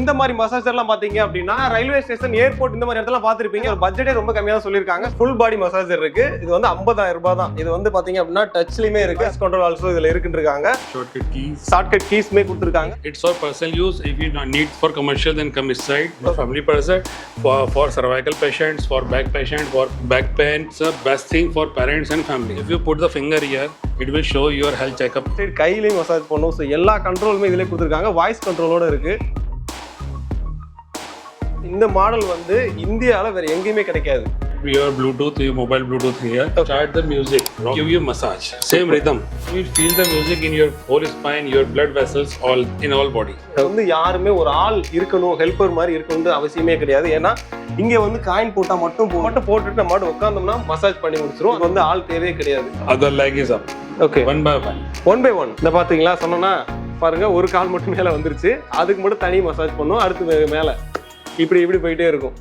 இந்த மாதிரி மசாஜர்லாம் பாத்தீங்க அப்படின்னா ரயில்வே ஸ்டேஷன், ஏர்போர்ட் இந்த மாதிரி இடத்துல பாத்திருப்பீங்க. ஒரு பட்ஜெட்டே ரொம்ப கம்மியா தான் சொல்லிருக்காங்க. ஃபுல் பாடி மசாஜர் இருக்கு. இது வந்து 50,000 ரூபாய் தான். இது வந்து பாத்தீங்க அப்படின்னா டச்லயுமே இருக்கு, கண்ட்ரோல் ஆல்சோ இதுல இருக்குன்றாங்க. ஷார்ட்கட் கீஸ்மே கொடுத்திருக்காங்க. It's for personal use. If you need for commercial, then come this side. For family person, for cervical patients, for back patient, for back pain, it's the best thing for parents and family. If you put the finger here, it will show your health checkup. கையிலையும் massage பண்ணும். So எல்லா கண்ட்ரோலுமே இதிலே கொடுத்துருக்காங்க. Voice கண்ட்ரோலோட இருக்கு. இந்த model வந்து இந்தியாவில் வேற எங்கேயுமே கிடைக்காது. Your Bluetooth, your mobile Bluetooth here. Start the music. Give you massage. Same rhythm. You feel the music in your whole spine, your blood vessels, all in all body. வந்து யாருமே ஒரு ஆள் இருக்கணும், ஹெல்ப்பர் மாதிரி இருக்கணும்னு அவசியமே கிடையாது. ஏன்னா இங்க வந்து காயின் போட்டா மட்டும் போட்டுட்டு நம்ம உட்கார்ந்தோம்னா மசாஜ் பண்ணி முடிச்சிரும். அது வந்து ஆள் தேவையே கிடையாது. Other leg is up. Okay. One by one. இந்த பாத்தீங்களா சொன்னோன்னா பாருங்க, ஒரு கால் மட்டும் மேல வந்துருச்சு. அதுக்கு மட்டும் தனி மசாஜ் பண்ணும். அடுத்து மேல இப்படி போயிட்டே இருக்கும்.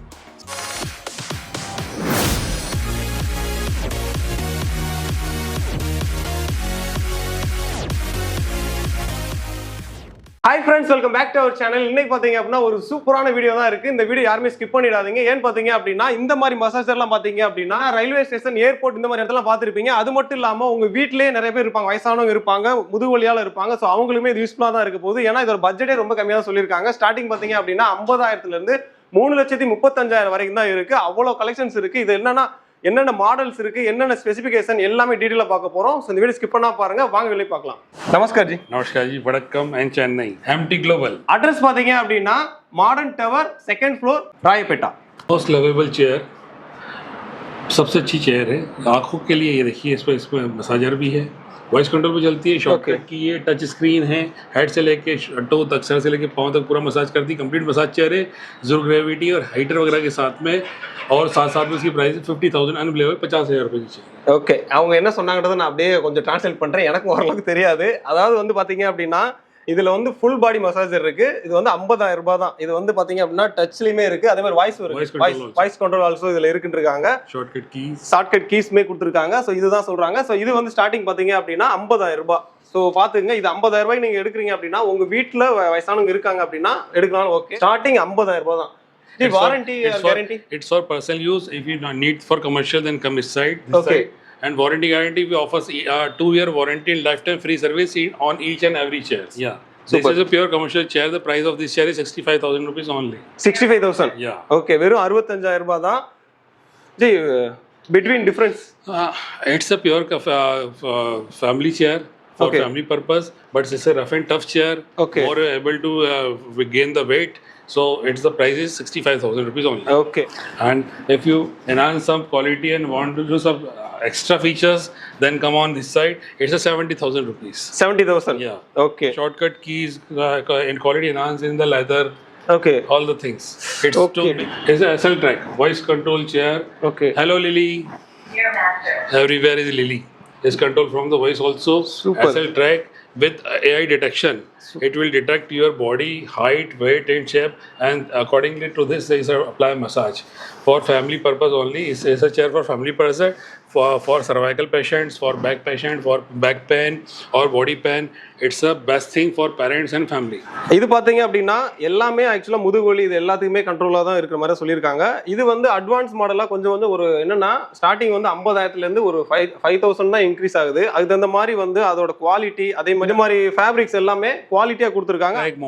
Hi friends, welcome back to our channel. இன்னைக்கு பார்த்தீங்க அப்படின்னா ஒரு சூப்பரான வீடியோ தான் இருக்கு. இந்த வீடியோ யாருமே ஸ்கிப் பண்ணிடாதீங்க. ஏன்னு பார்த்தீங்க அப்படின்னா இந்த மாதிரி மசாஜர்லாம் பார்த்தீங்க அப்படின்னா ரயில்வே ஸ்டேஷன், ஏர்போர்ட் இந்த மாதிரி இடத்துல பார்த்துருப்பீங்க. அது மட்டும் இல்லாமல் உங்க வீட்டிலேயே நிறைய பேர் இருப்பாங்க, வயசானவங்க இருப்பாங்க, முதுகுவலியால் இருப்பாங்க. ஸோ அவங்களுமே இது யூஸ்ஃபுல்லாக தான் இருக்க போகுது. ஏன்னா இதோட பட்ஜெட்டே ரொம்ப கம்மியாக தான் சொல்லியிருக்காங்க. ஸ்டார்டிங் பார்த்தீங்க அப்படின்னா 50,000 3,35,000 வரைக்கும் தான் இருக்கு. அவ்வளோ கலெக்ஷன்ஸ் இருக்கு. இது என்னென்ன மாடல்ஸ் இருக்கு, என்னென்ன ஸ்பெசிஃபிகேஷன் எல்லாமே டீடைலா பார்க்க போறோம். சோ இந்த வீடியோ ஸ்கிப் பண்ணா பாருங்க. வாங்க வெளிய பார்க்கலாம். நமஸ்கார் ஜி. நமஸ்கார் ஜி. வணக்கம். and Chennai MT Global. Address பாத்தீங்க அப்படின்னா modern tower, 2nd floor, Royapettah. Most lovable chair, सबसे अच्छी चेयर है आंखों के लिए। ये देखिए, इसमें मसाजर भी है, वॉइस कंट्रोल भी चलती है, शॉर्टकट की ये टच स्क्रीन है, हेड से लेके टो तक, सर से लेके पाँव तक पूरा मसाज करती है। कंप्लीट मसाज चेयर है, जीरो ग्रेविटी और हाइटर वगैरह के साथ में। और साथ में उसकी प्राइस 50,000 अनबिलेबल 50,000 रुपये की चेयर। ஓகே, அவங்க என்ன சொன்னாங்கன்றதை நான் அப்படியே கொஞ்சம் டிரான்ஸ்லேட் பண்றேன். எனக்கு ஓரளவுக்கு தெரியாது. அதாவது வந்து பாத்தீங்க அப்படின்னா இதுல வந்து ஃபுல் பாடி மசாஜர் இருக்கு. இது வந்து 50,000 ரூபாய் தான். இது வந்து பாத்தீங்க அப்படின்னா டச்லயுமே இருக்கு, அதே மாதிரி வாய்ஸ் கண்ட்ரோல் ஆல்சோ இதுல இருக்குன்றாங்க. ஷார்ட்கட் கீஸ்மே கொடுத்துருக்காங்க. ஸோ இதுதான் சொல்றாங்க. ஸோ இது வந்து ஸ்டார்டிங் பாத்தீங்க அப்படின்னா 50,000 ரூபாய். ஸோ பாத்துங்க, இது 50,000 ரூபாய்க்கு நீங்க எடுக்கிறீங்க அப்படின்னா உங்க வீட்டுல வயசானவங்க இருக்காங்க அப்படின்னா எடுக்கலாம். ஓகே, ஸ்டார்டிங் 50,000 ரூபாய் தான். Warranty or guarantee? It's for personal use. If you need for commercial, then come this side. Okay. And warranty guarantee, we offer 2-year warranty and lifetime free service on each and every chair. Yeah. Super. This is a pure commercial chair. The price of this chair is 65,000 rupees only. 65,000? Yeah. Okay, வெறும் 65,000 ரூபாய் தான். G, between difference? It's a pure family chair for family purpose, but it's a rough and tough chair. Okay. More able to gain the weight. So it's the price is 65,000 rupees only. Okay. And if you enhance some quality and want to do some extra features, then come on this side. It's a 70,000 rupees. 70,000? Yeah. Okay. Shortcut keys and quality enhanced in the leather. Okay. All the things. It's it's a SL track, voice control chair. Okay. Hello Lily. Dear master. Everywhere is Lily. Is control from the voice also. Super. SL track with AI detection. It will detect your body, height, weight and shape, and accordingly to this there is a apply massage. For family purpose only. It's a chair for family person, for cervical patients, for back patient, for back pain or body pain. It's the best thing for parents and family. இது பாத்தீங்க அப்படின்னா எல்லாமே ஆக்சுவலா முதுகுவலி இது எல்லாத்துக்குமே கண்ட்ரோலா தான் இருக்கிற மாதிரி சொல்லியிருக்காங்க. இது வந்து அட்வான்ஸ் மாடலா கொஞ்சம் வந்து ஒரு என்னன்னா ஸ்டார்டிங் வந்து 50,000 ஒரு 5,000 தான் இன்க்ரீஸ் ஆகுது. அதுக்கு தகுந்த மாதிரி வந்து அதோட குவாலிட்டி, அதே மாதிரி ஃபேப்ரிக்ஸ் எல்லாமே குவாலிட்டியா கொடுத்துருக்காங்க. Like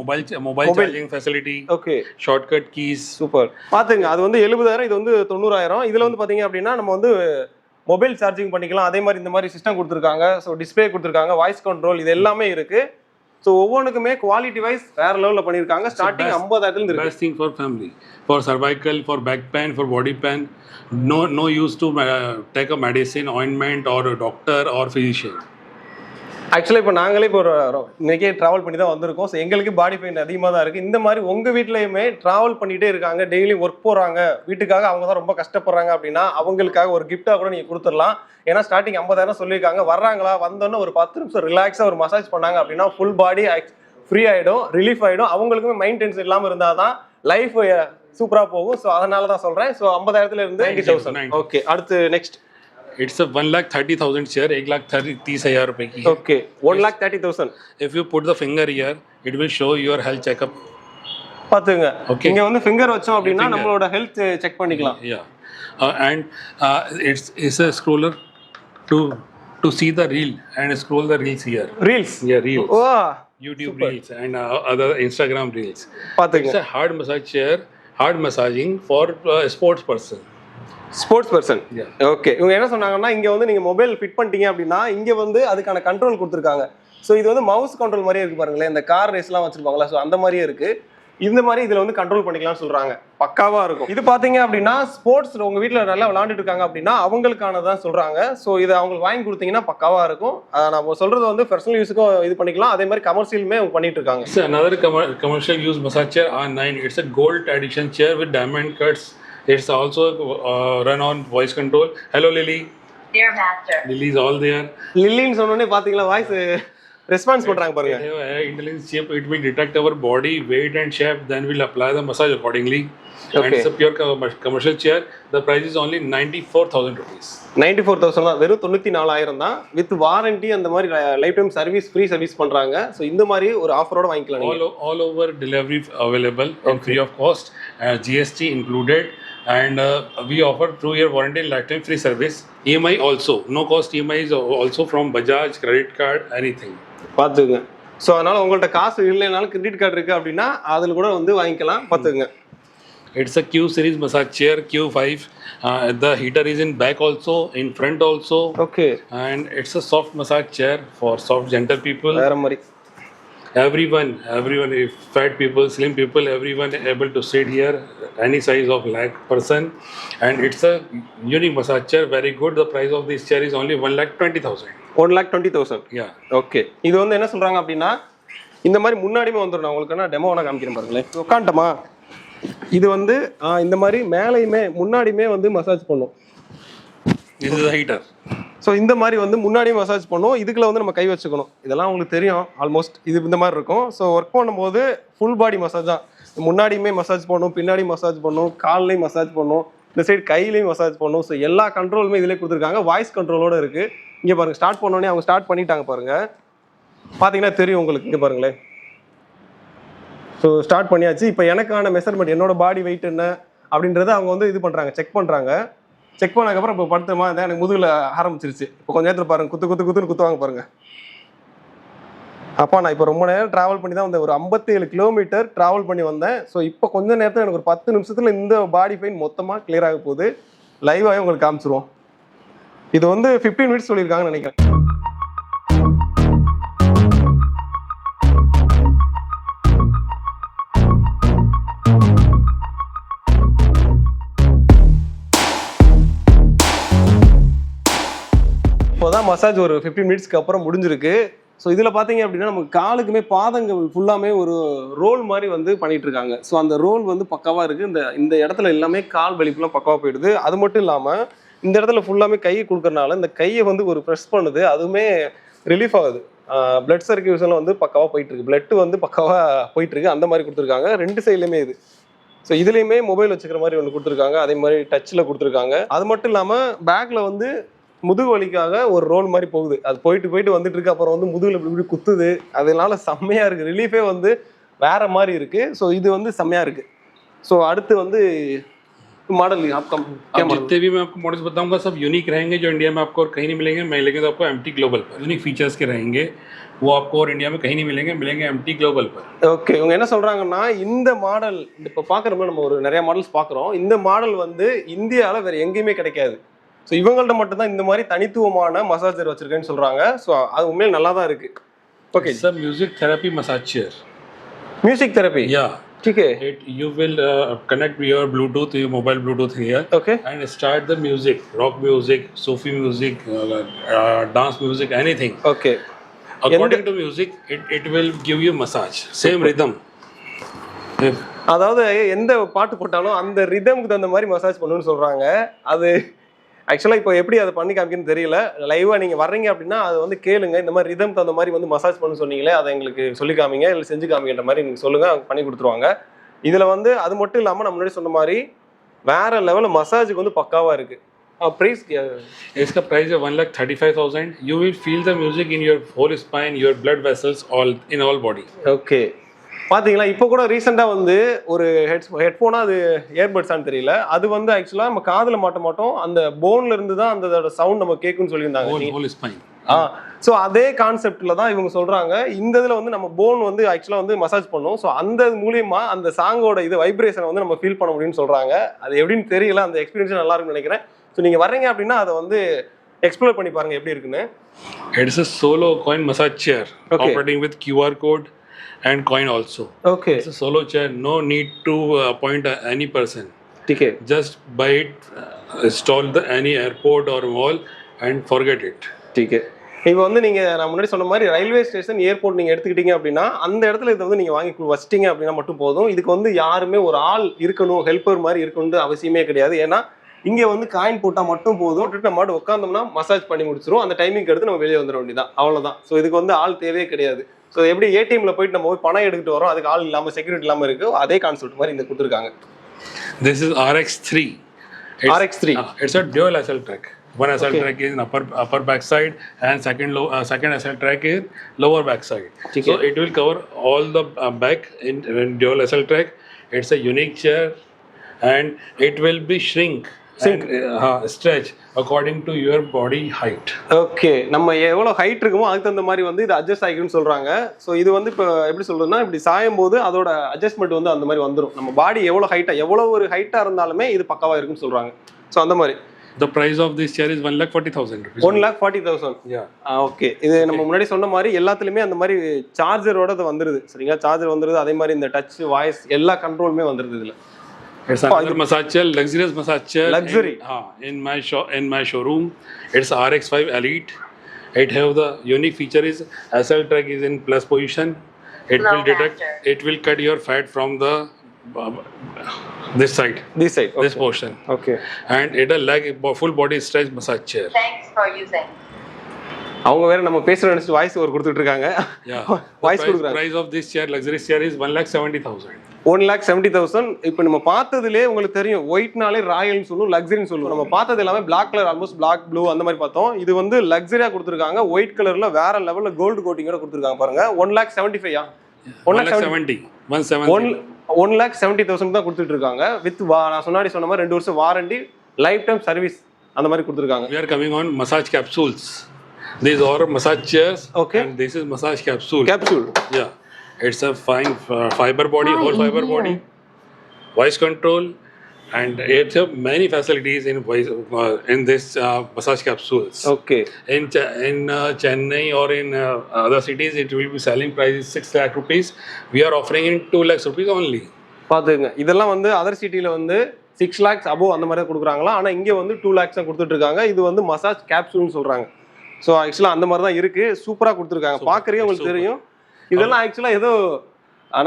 mobile charging facility. Okay. Shortcut keys. Super. பாத்துங்க, அது வந்து 70,000, இது வந்து 90,000. இதுல வந்து பாத்தீங்க அப்படின்னா நம்ம வந்து மொபைல் சார்ஜிங் பண்ணிக்கலாம். அதே மாதிரி இந்த மாதிரி சிஸ்டம் கொடுத்துருக்காங்க. ஸோ டிஸ்பிளே கொடுத்துருக்காங்க, வாய்ஸ் கண்ட்ரோல், இது எல்லாமே இருக்கு. ஸோ ஒவ்வொன்றுக்குமே குவாலிட்டி வைஸ் வேற லெவலில் பண்ணியிருக்காங்க. ஸ்டார்டிங் 50,000 இருக்கு. Best thing for family, for cervical, for back pain, for body pain. No use to take a medicine, ointment or a doctor or physician. ஆக்சுவலாக இப்போ நாங்களே இப்போ இன்னைக்கே ட்ராவல் பண்ணி தான் வந்திருக்கோம். ஸோ எங்களுக்கு பாடி பெயின் அதிகமாக தான் இருக்குது. இந்த மாதிரி உங்கள் வீட்லையுமே ட்ராவல் பண்ணிகிட்டே இருக்காங்க, டெய்லி ஒர்க் போகிறாங்க, வீட்டுக்காக அவங்க தான் ரொம்ப கஷ்டப்படுறாங்க அப்படின்னா அவங்களுக்காக ஒரு கிஃப்டாக கூட நீங்கள் கொடுத்துடலாம். ஏன்னா ஸ்டார்டிங் 50,000 சொல்லியிருக்காங்க. வர்றாங்களா, வந்தோன்னே ஒரு 10 நிமிஷம் ரிலாக்ஸாக ஒரு மசாஜ் பண்ணாங்க அப்படின்னா ஃபுல் பாடி ஃப்ரீ ஆகிடும், ரிலீஃப் ஆகிடும். அவங்களுக்குமே மைண்ட் டென்ஷன் இல்லாமல் இருந்தால் தான் லைஃப் சூப்பராக போகும். ஸோ அதனால தான் சொல்கிறேன். ஸோ 50,000 90,000. ஓகே, அடுத்து நெக்ஸ்ட். It's a 1,30,000 chair, 1,30,000 रुपए की. Okay, 1,30,000. If you put the finger here, it will show your health checkup. பாத்துங்க. Okay. இங்க வந்து ஃபிங்கர் வச்சோம் அப்படின்னா நம்மளோட ஹெல்த் செக் பண்ணிக்கலாம். Yeah, and it's a scroller to see the reel and scroll the reels here. Reels. Yeah, reels. ஓ YouTube reels and other Instagram reels. பாத்துங்க. It's a hard massage chair, hard massaging for sports person. Sports person. Yeah. Okay. இவங்க என்ன சொன்னாங்கன்னா இங்க வந்து நீங்க mobile fit பண்ணிட்டீங்க அப்படின்னா இங்க வந்து அதுக்கான கண்ட்ரோல் கொடுத்துருக்காங்க. ஸோ இது வந்து மவுஸ் கண்ட்ரோல் மாதிரியே இருக்கு பாருங்களேன். இந்த கார் ரேஸ்லாம் வச்சிருப்பாங்களா, ஸோ அந்த மாதிரியே இருக்கு. இந்த மாதிரி இதுல வந்து கண்ட்ரோல் பண்ணிக்கலாம்னு சொல்றாங்க. பக்காவா இருக்கும். இது பாத்தீங்க அப்படின்னா ஸ்போர்ட்ஸ் உங்க வீட்டுல நல்லா விளையாண்டுட்டு இருக்காங்க அப்படின்னா அவங்களுக்கானதான் சொல்றாங்க. ஸோ இதை அவங்களுக்கு வாங்கி கொடுத்தீங்கன்னா பக்காவா இருக்கும். நம்ம சொல்றது வந்து பர்சனல் யூஸுக்கும் இது பண்ணிக்கலாம், அதே மாதிரி கமர்ஷியலுமே பண்ணிட்டு இருக்காங்க. It's another commercial use massage chair R9. It's a gold edition chair with diamond cuts. It's also run on voice control. Hello Lily. Dear master. Lily is all there. லில்லின்னு சொன்னோடனே பாத்தீங்களா வாய்ஸ் ரெஸ்பான்ஸ் பண்றாங்க பாருங்க. Intelligence chip, it will detect our body weight and shape, then we'll apply the massage accordingly. Okay. And it's a pure commercial chair. The price is only 94,000 rupees. 94,000 தான், வெறும் 94,000 தான். With warranty அந்த மாதிரி life time service, free service பண்றாங்க. So இந்த மாதிரி ஒரு ஆஃபரோட வாங்கிக்கலாம் நீங்க. All over delivery available and free of cost, GST included, and we offer 2-year warranty and lifetime free service. EMI also, no cost EMI is also from Bajaj, credit card, anything. பார்த்துங்க. So அதனால உங்கள்கிட்ட காசு இல்லைனாலும் credit card இருக்கு அப்படின்னா அதில் கூட வந்து வாங்கிக்கலாம். பார்த்துங்க. It's a Q series massage chair, Q5. The heater is in back also, in front also. Okay. And it's a soft massage chair for soft, gentle people. வேற மாதிரி. Everyone, if fat people, slim people, everyone able to sit here, any size of leg person. And it's a unique massage chair, very good. The price of this chair is only 1,20,000. 1,20,000. Yeah. Okay. இது வந்து என்ன சொல்றாங்க அப்படின்னா இந்த மாதிரி முன்னாடியுமே வந்துடும். உங்களுக்கு நான் டெமோ வேணா காமிக்கிறேன் பாருங்களேன். உட்காந்துட்டோமா, இது வந்து இந்த மாதிரி மேலையுமே முன்னாடியுமே வந்து மசாஜ் பண்ணும். This is a heater. So இந்த மாதிரி வந்து முன்னாடியும் மசாஜ் பண்ணும். இதுக்குள்ள வந்து நம்ம கை வச்சுக்கணும். இதெல்லாம் உங்களுக்கு தெரியும் ஆல்மோஸ்ட். இது இந்த மாதிரி இருக்கும். ஸோ ஒர்க் பண்ணும்போது ஃபுல் பாடி மசாஜ் தான். முன்னாடியுமே மசாஜ் பண்ணும், பின்னாடி மசாஜ் பண்ணும், கால்லையும் மசாஜ் பண்ணும், இந்த சைடு கையிலையும் மசாஜ் பண்ணும். ஸோ எல்லா கண்ட்ரோலுமே இதிலே கொடுத்துருக்காங்க. வாய்ஸ் கண்ட்ரோலோட இருக்கு. இங்கே பாருங்க, ஸ்டார்ட் பண்ணோடனே அவங்க ஸ்டார்ட் பண்ணிட்டாங்க பாருங்க. பார்த்தீங்கன்னா தெரியும் உங்களுக்கு. இங்கே பாருங்களேன். ஸோ ஸ்டார்ட் பண்ணியாச்சு. இப்போ எனக்கான மெஷர்மெண்ட், என்னோட பாடி வெயிட் என்ன அப்படின்றத அவங்க வந்து இது பண்ணுறாங்க, செக் பண்ணுறாங்க. செக் பண்ணதுக்கப்புறம் இப்போ படுத்துமா தான் எனக்கு முதுகில் ஆரம்பிச்சிருச்சு. இப்போ கொஞ்சம் நேரத்தில் பாருங்க, குத்துன்னு குத்துவாங்க பாருங்க. அப்பா நான் இப்போ ரொம்ப நேரம் ட்ராவல் பண்ணி தான் வந்தேன். ஒரு 57 கிலோமீட்டர் ட்ராவல் பண்ணி வந்தேன். ஸோ இப்போ கொஞ்சம் நேரத்தில் எனக்கு ஒரு 10 நிமிஷத்தில் இந்த பாடி பெயின் மொத்தமாக கிளியர் ஆக போகுது. லைவாகவே உங்களுக்கு காமிச்சிருவோம். இது வந்து 15 மினிட்ஸ் சொல்லியிருக்காங்கன்னு நினைக்கிறேன். இப்போதான் மசாஜ் ஒரு 15 மினிட்ஸ்க்கு அப்புறம் முடிஞ்சிருக்கு. ஸோ இதில் பார்த்தீங்க அப்படின்னா நமக்கு காலுக்குமே பாதங்கள் ஃபுல்லாமே ஒரு ரோல் மாதிரி வந்து பண்ணிட்டு இருக்காங்க. ஸோ அந்த ரோல் வந்து பக்காவாக இருக்குது. இந்த இடத்துல எல்லாமே கால் வலிப்புலாம் பக்காவாக போயிடுது. அது மட்டும் இல்லாமல் இந்த இடத்துல ஃபுல்லாமே கையை கொடுக்கறனால இந்த கையை வந்து ஒரு ப்ரெஸ் பண்ணுது, அதுவுமே ரிலீஃப் ஆகுது. பிளட் சர்க்குலேஷன்லாம் வந்து பக்காவாக போயிட்டு இருக்கு. பிளட் வந்து பக்காவாக போயிட்டு இருக்கு. அந்த மாதிரி கொடுத்துருக்காங்க. 2 சைட்லையுமே இது. ஸோ இதுலேயுமே மொபைல் வச்சுக்கிற மாதிரி ஒன்று கொடுத்துருக்காங்க. அதே மாதிரி டச்சில் கொடுத்துருக்காங்க. அது மட்டும் இல்லாமல் பேக்கில் வந்து முதுகு வலிக்காக ஒரு ரோல் மாதிரி போகுது. அது போயிட்டு வந்துட்டு இருக்கு. அப்புறம் வந்து முதுகுல இப்படி குத்துது. அதனால செம்மையா இருக்கு. ரிலீஃபே வந்து வேற மாதிரி இருக்கு. ஸோ இது வந்து செம்மையா இருக்கு. ஸோ அடுத்து வந்து मॉडल आपका क्या मॉडल? जितने भी मैं आपको मॉडल्स बताऊंगा सब यूनिक रहेंगे, जो इंडिया में आपको और कहीं नहीं मिलेंगे. मैं लेंगे तो आपको एमटी ग्लोबल पर यूनिक फीचर्स के रहेंगे, वो आपको और इंडिया में कहीं नहीं मिलेंगे एमटी ग्लोबल पर. ஓகே. இவங்க என்ன சொல்றாங்கன்னா இந்த மாடல் இப்போ பார்க்குறோம்ல, நம்ம ஒரு நிறைய மாடல்ஸ் பார்க்குறோம். இந்த மாடல் வந்து இந்தியாவில் வேற எங்கேயுமே கிடைக்காது. ஸோ இவங்கள்ட்ட மட்டும் தான் இந்த மாதிரி தனித்துவமான மசாஜர் வச்சிருக்கேன்னு சொல்றாங்க. ஸோ அது உண்மையில நல்லா தான் இருக்கு. Okay. Sir music therapy massage chair. Music therapy? या ठीक है. You will connect your Bluetooth, your mobile Bluetooth here. Okay. And start the music, rock music, Sufi music, dance music, anything. Okay. According to music, it will give you massage. Same rhythm. அதாவது எந்த பாட்டு போட்டாலும் அந்த ரிதம்க்கு தகுந்த மாதிரி massage பண்ணணும்னு சொல்றாங்க. அது ஆக்சுவலாக இப்போ எப்படி அதை பண்ணி காமிக்கணும்னு தெரியல. லைவாக நீங்கள் வர்றீங்க அப்படின்னா அது வந்து கேளுங்க. இந்த மாதிரி ரிதம் தகுந்த மாதிரி வந்து மசாஜ் பண்ணு சொன்னீங்களே, அதை எங்களுக்கு சொல்லி காமிங்க, இல்லை செஞ்சு காமிக்கின்ற மாதிரி நீங்கள் சொல்லுங்கள், அவங்க பண்ணி கொடுத்துருவாங்க. இதில் வந்து அது மட்டும் இல்லாமல் நம்ம முன்னாடி சொன்ன மாதிரி வேற லெவலில் மசாஜுக்கு வந்து பக்காவாக இருக்குது. ப்ரைஸ் इसका प्राइस है 1,35,000. You will feel the music in your whole spine, your blood vessels, all in all body. Okay. பாத்தீங்களா இப்போ கூட ரீசெண்டா வந்து ஒரு ஹெட்ஃபோனா அது இயர்பட்ஸான்னு தெரியல, அது வந்து ஆக்சுவலா நம்ம காதுல மாட்ட மாட்டோம், அந்த போன்ல இருந்து தான் அந்த சவுண்ட் நம்ம கேட்கும்னு சொல்லியிருந்தாங்க. whole spine. ஸோ அதே கான்செப்ட்ல தான் இவங்க சொல்றாங்க. இந்த இதுல வந்து நம்ம போன் வந்து ஆக்சுவலா வந்து மசாஜ் பண்ணும். ஸோ அந்த மூலியமா அந்த சாங்கோட இது வைப்ரேஷனை வந்து நம்ம ஃபீல் பண்ண முடியும்னு சொல்றாங்க. அது எப்படின்னு தெரியல, அந்த எக்ஸ்பீரியன்ஸ் நல்லா இருக்கும்னு நினைக்கிறேன். ஸோ நீங்க வர்றீங்க அப்படின்னா அதை வந்து எக்ஸ்ப்ளோர் பண்ணி பாருங்க எப்படி இருக்குன்னு. It's a solo coin massage chair operating with QR code and coin also. Okay. It's a solo chair, no need to appoint any person. Okay. Just buy it, install the any airport or mall and forget it. Okay. இப்போ வந்து நீங்க நான் முன்னாடி சொன்ன மாதிரி railway station airport நீங்க எடுத்துக்கிட்டீங்க அப்படின்னா அந்த இடத்துல இதை வந்து நீங்க வாங்கி வச்சிட்டீங்க அப்படின்னா மட்டும் போதும். இதுக்கு வந்து யாருமே ஒரு ஆள் இருக்கணும், ஹெல்ப்பர் மாதிரி இருக்கணும்னு அவசியமே கிடையாது. ஏன்னா இங்க வந்து காயின் போட்டா மட்டும் போதும், நம்ம மாட்டு உட்காந்தோம்னா மசாஜ் பண்ணி முடிச்சிரும். அந்த டைமிங் எடுத்து நம்ம வெளியே வந்துட வேண்டியதான், அவ்வளவுதான். ஸோ இதுக்கு வந்து ஆள் தேவையே கிடையாது. ஸோ எப்படி ஏடிஎம்ல போயிட்டு நம்ம போய் பணம் எடுத்துட்டு வரோம், அதுக்கு ஆள் இல்லாம செக்யூரிட்டி இல்லாம இருக்கு, அதே கான்செப்ட் மாதிரி இந்த கொடுத்துருக்காங்க. This is RX3. RX3. It's a dual SL track. One SL track is in upper back side and second SL track is lower back side. So it will cover all the back in dual SL track. It's a unique chair and it will be shrink and stretch according to your body height. Okay, நம்ம எவ்வளோ height இருக்குமோ அதுக்கு தகுந்த மாதிரி வந்து இது adjust ஆகிக்கும்னு சொல்றாங்க. So இது வந்து இப்போ எப்படி சொல்றதுன்னா, இப்படி சாயும் போது அதோட அட்ஜஸ்ட்மெண்ட் வந்து அந்த மாதிரி வந்துடும். நம்ம பாடி எவ்வளோ ஹைட்டா, எவ்வளோ ஒரு ஹைட்டா இருந்தாலுமே இது பக்காவா இருக்குன்னு சொல்றாங்க. ஸோ அந்த மாதிரி. The price of this chair is 1,40,000 rupees. 1,40,000. Yeah. Okay, இது நம்ம முன்னாடி சொன்ன மாதிரி எல்லாத்துலயுமே அந்த மாதிரி சார்ஜரோட அது வந்துருது. சரிங்களா, சார்ஜர் வந்துருது, அதே மாதிரி இந்த டச், வாய்ஸ் எல்லா கண்ட்ரோலுமே வந்துருது இதுல. It's another massage chair, luxurious massage chair. Luxury. In my showroom, it's RX5 Elite. It have the unique feature is SL track is in plus position. It will detect. It will cut your fat from the this side. This side. This portion. Okay. And it a leg full body stretch massage chair. Thanks for using. அவங்க வேற நம்ம பேசுற நினைச்சு voice over கொடுத்துட்டு இருக்காங்க. Voice கொடுக்குறாங்க. Price of this chair, luxurious chair is 1,70,000. 1,70,000. இப்போ நம்ம பார்த்ததுலே உங்களுக்கு தெரியும், ஒயிட்னாலே ராயல்னு சொல்லுவோம், லக்ஸரின்னு சொல்லுவோம். நம்ம பார்த்தது எல்லாமே black colour, almost black blue அந்த மாதிரி பார்த்தோம். இது வந்து லக்ஸரியா கொடுத்துருக்காங்க, ஒயிட் கலர்ல வேற லெவல்ல கோல்டு கோட்டிங்கோட கொடுத்துருக்காங்க பாருங்க. 1,75,000. 1,70,000 தான் கொடுத்துட்டு இருக்காங்க. வித் நான் சொன்ன மாதிரி 2 வருஷம் வாரண்டி, லைஃப் டைம் சர்வீஸ் அந்த மாதிரி கொடுத்துருக்காங்க. We are coming on massage capsules. These are massage chairs. Okay. And this is massage capsule. Capsule. Yeah. It's a fine fiber body, whole fiber body, voice control, and it have many facilities in voice in this massage capsules. Okay. In Chennai or in other cities, it will be selling price is 6 lakh rupees. We are offering in 2 lakhs rupees only. பாத்துங்க, இதெல்லாம் வந்து other சிட்டில வந்து 6 lakhs above அந்த மாதிரி கொடுக்குறாங்களா, ஆனா இங்க வந்து 2 lakhs தான் கொடுத்துட்டு இருக்காங்க. இது வந்து மசாஜ் கேப்சூல்னு சொல்றாங்க. ஸோ ஆக்சுவலா அந்த மாதிரி தான் இருக்கு, சூப்பரா கொடுத்துருக்காங்க. பாக்குறீங்க, உங்களுக்கு தெரியும். இதெல்லாம் ஆக்சுவலா ஏதோ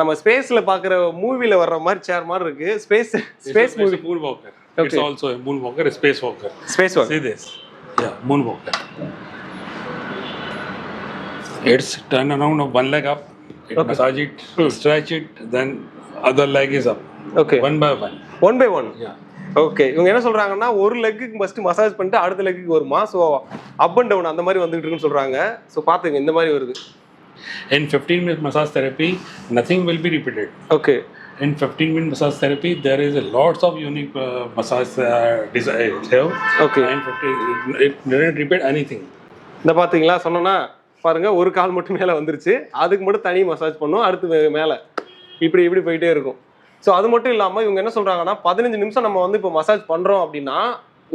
நம்ம ஸ்பேஸ்ல பாக்குற மூவில வர்ற மாதிரி சேர் மாதிரி இருக்கு. Space movie. Moonwalker. It's also a moonwalker, a space walker. Space walker. See this? Yeah, moonwalker. It's turn around of one leg up, massage it, stretch it, then other leg is up. Okay. One by one. One by one. Yeah. Okay, இவங்க என்ன சொல்றாங்கன்னா ஒரு லெக்குக்கு first massage பண்ணிட்டு அடுத்த லெக்குக்கு வருமா. So up and down அந்த மாதிரி வந்துட்டு இருக்குன்னு சொல்றாங்க. ஸோ பாத்துங்க, இந்த மாதிரி வருது. In 15-minute massage therapy, nothing will be repeated. Okay. In 15-minute massage therapy, there is lots of unique massage designs. Okay. And it didn't repeat anything. இந்த பாத்தீங்களா, சொன்னோன்னா பாருங்க, ஒரு கால் மட்டும் மேலே வந்துருச்சு, அதுக்கு மட்டும் தனி மசாஜ் பண்ணும், அடுத்து மேலே இப்படி போயிட்டே இருக்கும். ஸோ அது மட்டும் இல்லாமல் இவங்க என்ன சொல்றாங்கன்னா, 15 நிமிஷம் நம்ம வந்து இப்போ மசாஜ் பண்றோம் அப்படின்னா,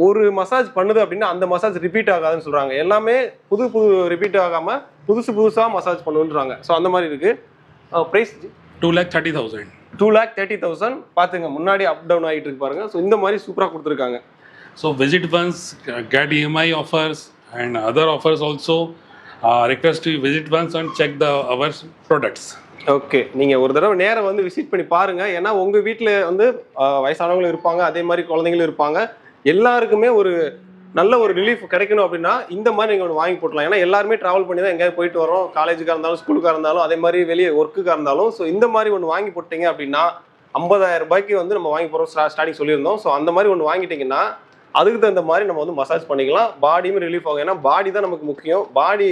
ஒரு மசாஜ் பண்ணுது அப்படின்னா அந்த மசாஜ் ரிப்பீட் ஆகாதுன்னு சொல்றாங்க. எல்லாமே புது ரிப்பீட் ஆகாம புதுசா மசாஜ் பண்ணுன்றாங்க. ஸோ அந்த மாதிரி இருக்கு. பிரைஸ் 2,30,000. 2,30,000. பாத்துங்க, முன்னாடி அப் டவுன் ஆகிட்டு இருக்கு பாருங்க. ஸோ இந்த மாதிரி சூப்பரா கொடுத்துருக்காங்க. So visit once, get EMI offers and other offers also. Request to visit once and check our products. Okay, நீங்கள் ஒரு தடவை நேரம் வந்து விசிட் பண்ணி பாருங்கள். ஏன்னா உங்கள் வீட்டில் வந்து வயசானவங்களும் இருப்பாங்க, அதே மாதிரி குழந்தைங்களும் இருப்பாங்க. எல்லாருக்குமே ஒரு நல்ல ஒரு ரிலீஃப் கிடைக்கணும் அப்படின்னா இந்த மாதிரி நீங்கள் ஒன்று வாங்கி போட்டலாம். ஏன்னா எல்லாருமே ட்ராவல் பண்ணி தான் எங்கேயாவது போயிட்டு வரோம், காலேஜுக்காக இருந்தாலும் ஸ்கூலுக்காக இருந்தாலும் அதே மாதிரி வெளியே ஒர்க்குக்காக இருந்தாலும். ஸோ இந்த மாதிரி ஒன்று வாங்கி போட்டிங்க அப்படின்னா 50,000 ரூபாய்க்கு வந்து நம்ம வாங்கி போகிறோம் ஸ்டார்டிங் சொல்லியிருந்தோம். ஸோ அந்த மாதிரி ஒன்று வாங்கிட்டிங்கன்னா அதுக்கு தகுந்த மாதிரி நம்ம வந்து மசாஜ் பண்ணிக்கலாம். பாடியுமே ரிலீஃப் ஆகும். ஏன்னா பாடி தான் நமக்கு முக்கியம். பாடி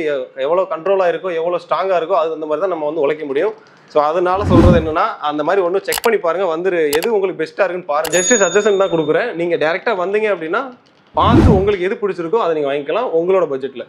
எவ்வளோ கண்ட்ரோலாக இருக்கோ, எவ்வளோ ஸ்ட்ராங்காக இருக்கோ, அது அந்த மாதிரி தான் நம்ம வந்து உழைக்க முடியும். ஸோ அதனால சொல்றது என்னன்னா அந்த மாதிரி ஒன்றும் செக் பண்ணி பாருங்க, வந்துரு எது உங்களுக்கு பெஸ்ட்டாக இருக்குன்னு பாருங்க. ஜஸ்ட் சஜஷன் தான் கொடுக்குறேன். நீங்கள் டேரெக்டாக வந்தீங்க அப்படின்னா பார்த்து உங்களுக்கு எது பிடிச்சிருக்கோ அதை நீங்கள் வாங்கிக்கலாம் உங்களோட பட்ஜெட்டில்.